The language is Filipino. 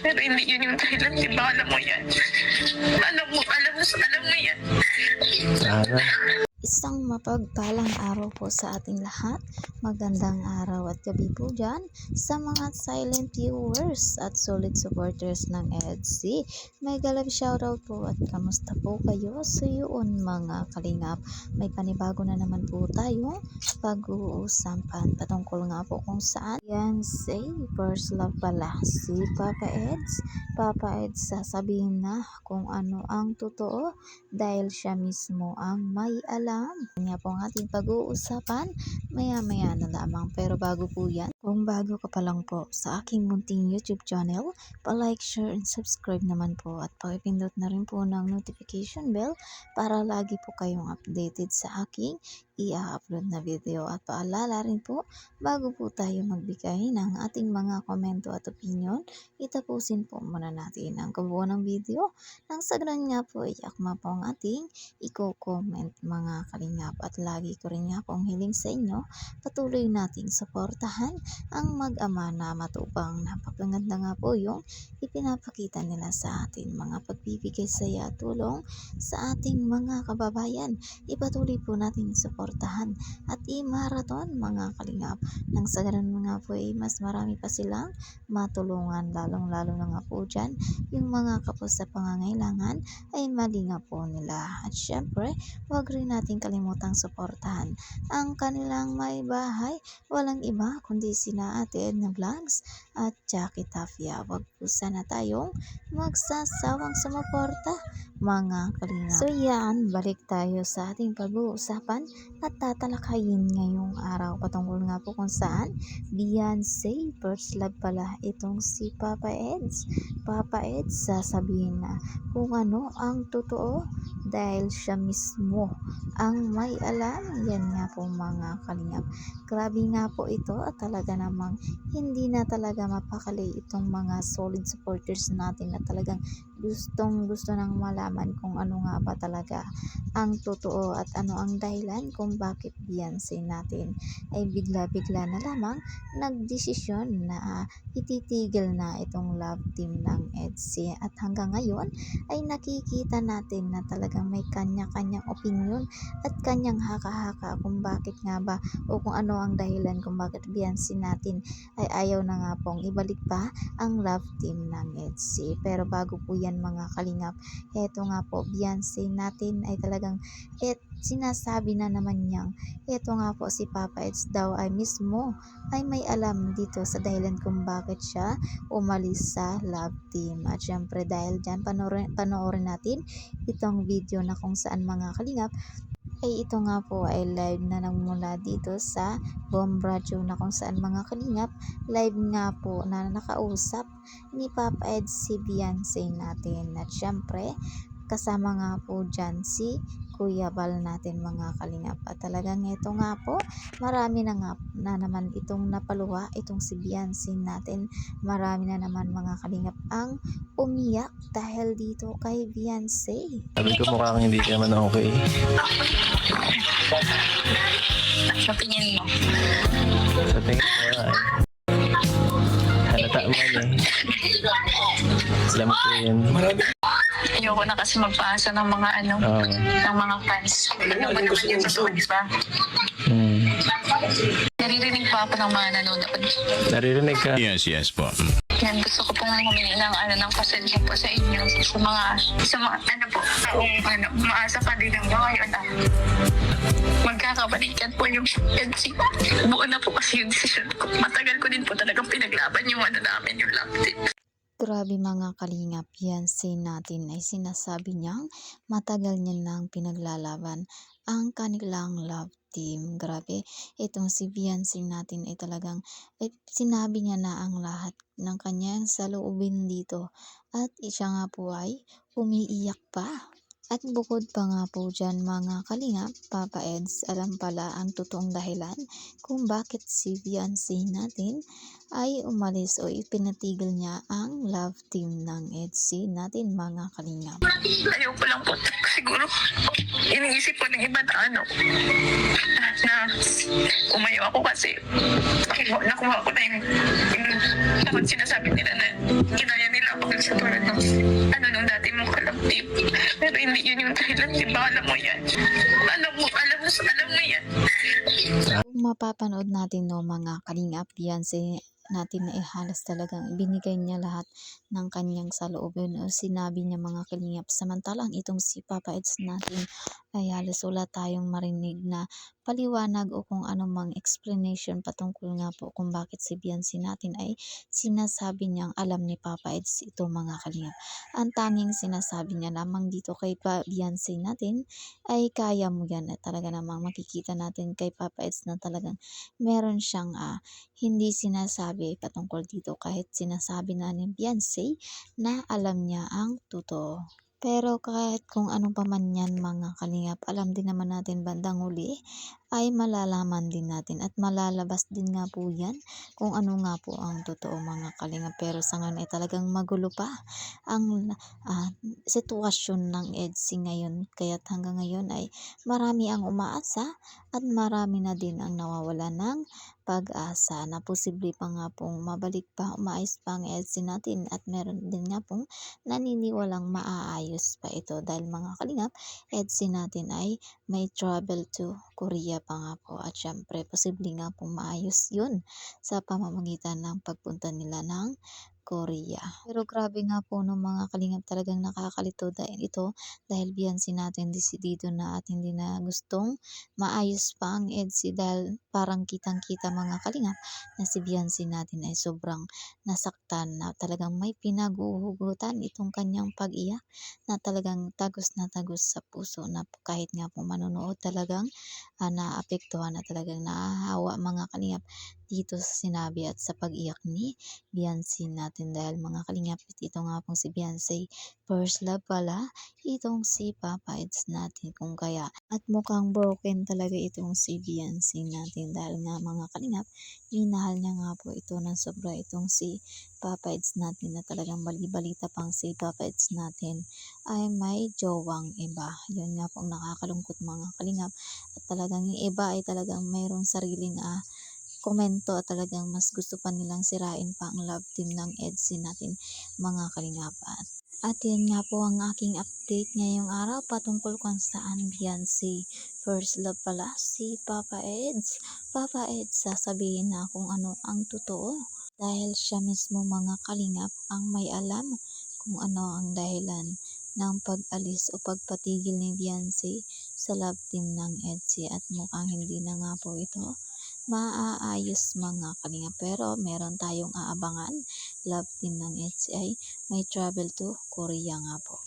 Pero hindi yun yung dahilan, di ba? Alam mo yan. Alam mo yan. Sana. Isang mapagpalang araw po sa ating lahat. Magandang araw at gabi po dyan sa mga silent viewers at solid supporters ng EDC. May galab shoutout po at kamusta po kayo? So yun mga kalingap, may panibago na naman po tayong pag-uusapan patungkol nga po kung saan yan say first love pala si Papa Eds. Papa Eds sasabihin na kung ano ang totoo dahil siya mismo ang may alam. Kanya po ang ating pag-uusapan maya-maya na lamang. Pero bago po yan, kung bago ka pa lang po sa aking munting YouTube channel, pa-like, share, and subscribe naman po at pakipindot na rin po ng notification bell para lagi po kayong updated sa aking i-upload na video. At paalala rin po, bago po tayo magbigay ng ating mga komento at opinion, itapusin po muna natin ang kabuuan ng video. Nang sa ganun nga po, iakma po ang ating i-comment mga kalingap. At lagi ko rin nga pong hiling sa inyo, patuloy nating suportahan ang mag-ama na matubang. Napakaganda nga po yung ipinapakita nila sa atin, mga pagbibigay saya at tulong sa ating mga kababayan. Ipatuloy po natin suportahan at i-marathon mga kalingap. Nang sa ganun nga po mas marami pa silang matulungan, lalong-lalo na nga po dyan yung mga kapos sa pangangailangan ay malinga po nila. At syempre, huwag rin natin kalimutang suportahan ang kanilang may bahay. Walang iba kundi sina Ate Edna Vlogs at Jackie Tafia. Huwag po sana tayong magsasawang sumuporta mga kalingap. So yan, balik tayo sa ating pag-uusapan at tatalakayin ngayong araw patungkol nga po kung saan Beyonce first love pala itong si Papa Eds. Papa Eds sasabihin na kung ano ang totoo dahil siya mismo ang may alam. Yan nga po mga kalingap. Grabe nga po ito at talaga namang hindi na talaga mapakali itong mga solid supporters natin na talagang gustong gusto nang malaman kung ano nga ba talaga ang totoo at ano ang dahilan kung bakit Beyonce natin ay bigla-bigla na lamang nagdesisyon na ititigil na itong love team ng EDC. At hanggang ngayon ay nakikita natin na talagang may kanya-kanyang opinion at kanyang haka-haka kung bakit nga ba o kung ano ang dahilan kung bakit Beyonce natin ay ayaw na nga pong ibalik pa ang love team ng EDC. Pero bago po yan mga kalingap, eto nga po Beyonce natin ay talagang sinasabi na naman niyang eto nga po si Papa Eds daw ay mismo ay may alam dito sa dahilan kung bakit siya umalis sa love team. At syempre dahil dyan panoorin natin itong video na kung saan mga kalingap ay ito nga po ay live na nagmula dito sa Bomb Radio na kung saan mga kalingap live nga po na nakausap ni Papa Eds si Beyonce natin. At syempre kasama nga po dyan si Kuya Bal natin mga kalingap. At talagang ito nga po marami na nga na naman itong napaluha itong si Beyonce natin. Marami na naman mga kalingap ang umiyak dahil dito kay Beyonce. Sabi ko mukhang hindi ka naman okay. Sa tingin mo? Sa tingin ko ay halata mo eh. Alam ko yan. Ayoko na kasi magpaasa ng mga ng mga fans. Ano ba naman yung totoo, di ba? Naririnig pa ako ng mga nanonood. Naririnig ka? Yes po. Yan, gusto ko pong humingi ng pasensya po sa inyo. Sa mga po, maasa pa din ang ngayon magkakabalikan po yung EDC. Buo na po kasi yung decision ko. Matagal ko din po talagang pinaglaban yung namin, yung love team. Grabe mga kalingap, Beyonce natin ay sinasabi niyang matagal niya nang pinaglalaban ang kanilang love team. Grabe, itong si Beyonce natin ay talagang sinabi niya na ang lahat ng kanyang saloobin dito at siya nga po ay umiiyak pa. At bukod pa nga po dyan mga kalingap, Papa Eds alam pala ang totoong dahilan kung bakit si Beyonce natin ay umalis o ipinatigil niya ang love team ng EDC natin mga kalingap. Ayaw ko lang po. Siguro, iniisip ko ng iba na umayo ako kasi nakuha ko na yung sinasabi nila na kinaya nila ako nung dati mong kalabtip. Pero hindi yun yung dahilan, di ba? Alam mo yan. Alam mo yan. Kung mapapanood natin no mga kalingap, Beyonce natin na halos talagang binigay niya lahat ng kanyang saloobin o sinabi niya mga kalingap. Samantalang itong si Papa Eds natin ay halos wala tayong marinig na paliwanag o kung anumang explanation patungkol nga po kung bakit si Beyonce natin ay sinasabi niyang alam ni Papa Eds ito mga kalingap. Ang tanging sinasabi niya lamang dito kay Beyonce natin ay kaya mo yan, at talaga namang makikita natin kay Papa Eds na talagang meron siyang hindi sinasabi patungkol dito kahit sinasabi na ni Beyonce na alam niya ang totoo. Pero kahit kung ano pa man yan mga kalingap, alam din naman natin bandang huli ay malalaman din natin at malalabas din nga po yan kung ano nga po ang totoo mga kalingap. Pero sa ngayon ay talagang magulo pa ang sitwasyon ng EDSI ngayon. Kaya't hanggang ngayon ay marami ang umaasa at marami na din ang nawawala ng pag-asa na posible pa nga pong mabalik pa, umaayos pa ang EDSI natin, at meron din nga pong naniniwalang maaayos pa ito dahil mga kalingap, EDSI natin ay may travel to Korea pa nga po, at syempre posible nga pong maayos yun sa pamamagitan ng pagpunta nila ng Korea. Pero grabe nga po no mga kalingap, talagang nakakalito dahil Beyonce natin desidido na at hindi na gustong maayos pa ang EDSI dahil parang kitang-kita mga kalingap na si Beyonce natin ay sobrang nasaktan, na talagang may pinaguhugutan itong kanyang pag-iyak na talagang tagos na tagos sa puso, na kahit nga po manonood talagang naapektuhan, na talagang nahahawa mga kalingap dito sa sinabi at sa pag-iyak ni Beyonce natin dahil mga kalingap, ito nga pong si Beyonce first love pala itong si Papa Eds natin, kung kaya at mukhang broken talaga itong si Beyonce natin dahil nga mga kalingap, minahal niya nga po ito ng sobra itong si Papa Eds natin, na talagang bali-balita pang si Papa Eds natin ay may jowang iba. Yun nga pong nakakalungkot mga kalingap, at talagang yung iba ay talagang mayroong sariling komento at talagang mas gusto pa nilang sirain pa ang love team ng EDSI natin mga kalingap. At yan nga po ang aking update ngayong araw patungkol kung saan Beyonce first love pala si Papa Eds. Papa Eds, sasabihin na kung ano ang totoo dahil siya mismo mga kalingap ang may alam kung ano ang dahilan ng pag-alis o pagpatigil ni Beyonce sa love team ng EDSI, at mukhang hindi na nga po ito maaayos mga kalingap. Pero meron tayong aabangan, love team ng EDSI ay may travel to Korea nga po.